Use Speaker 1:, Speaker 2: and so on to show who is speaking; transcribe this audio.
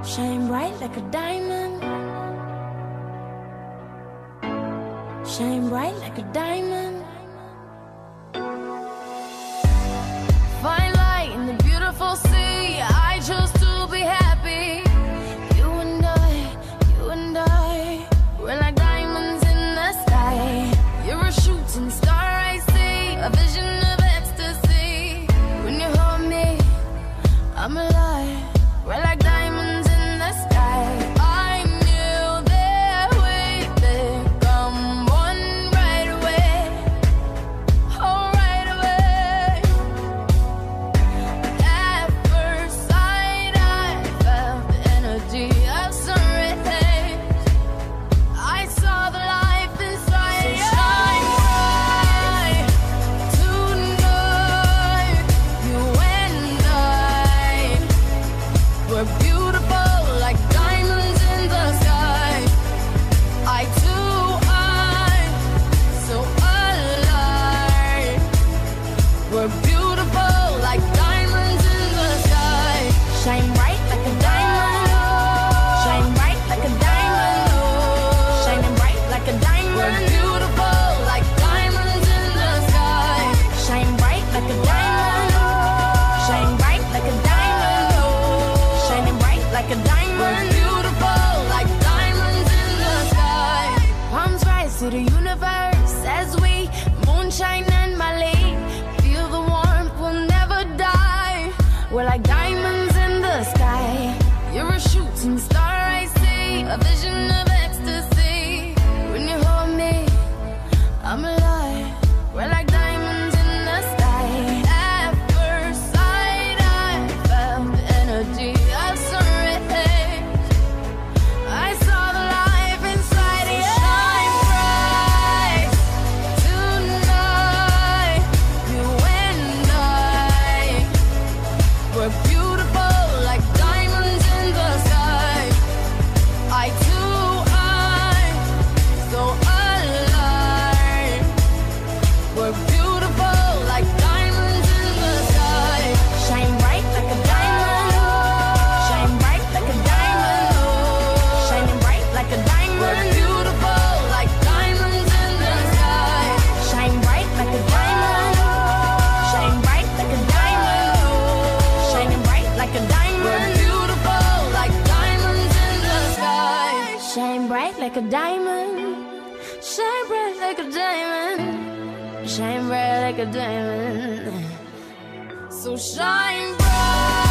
Speaker 1: Shine bright like a diamond. Shine bright like a diamond. Find light in the beautiful sea. I chose to be happy. You and I, we're like diamonds in the sky. You're a shooting star, I see, a vision of ecstasy. When you hold me, I'm alive. We're like diamonds in the sky. I knew that we'd become one right away. Oh, right away. At first sight, I felt the energy of sun rays. I saw the life inside you. Shine bright tonight. You and I, we're beautiful like diamonds in the sky. I too, I'm so alive. We're beautiful like diamonds in the sky. Shine bright like a diamond. Shine bright like a diamond. Shining bright like a diamond. We're beautiful like diamonds in the sky. Shine bright like a diamond. Shine bright like a diamond. Shining bright like a diamond. We're beautiful like diamonds in the sky. Palms rise to the universe as we moonshine and Malay. Feel the warmth, we'll never die. We're like diamonds in the sky. You're a shooting star, I see, a vision of ecstasy. When you hold me, I'm alive. We're like diamonds in the sky. At first sight, I felt the energy of sun rays. I saw the life inside you. Shine bright tonight. You and I, we're beautiful like diamonds in the sky. I too, I'm so alive. We're beautiful like diamonds in the sky. Shine bright like a diamond. Shine bright like a diamond. Shining bright like a diamond. We're beautiful like diamonds in the sky. Shine bright like a diamond. Shine bright like a diamond. Shining bright like a diamond. We're beautiful like diamonds in the sky. Shine bright like a diamond. Shine bright like a diamond. Shine bright like a diamond. So shine bright.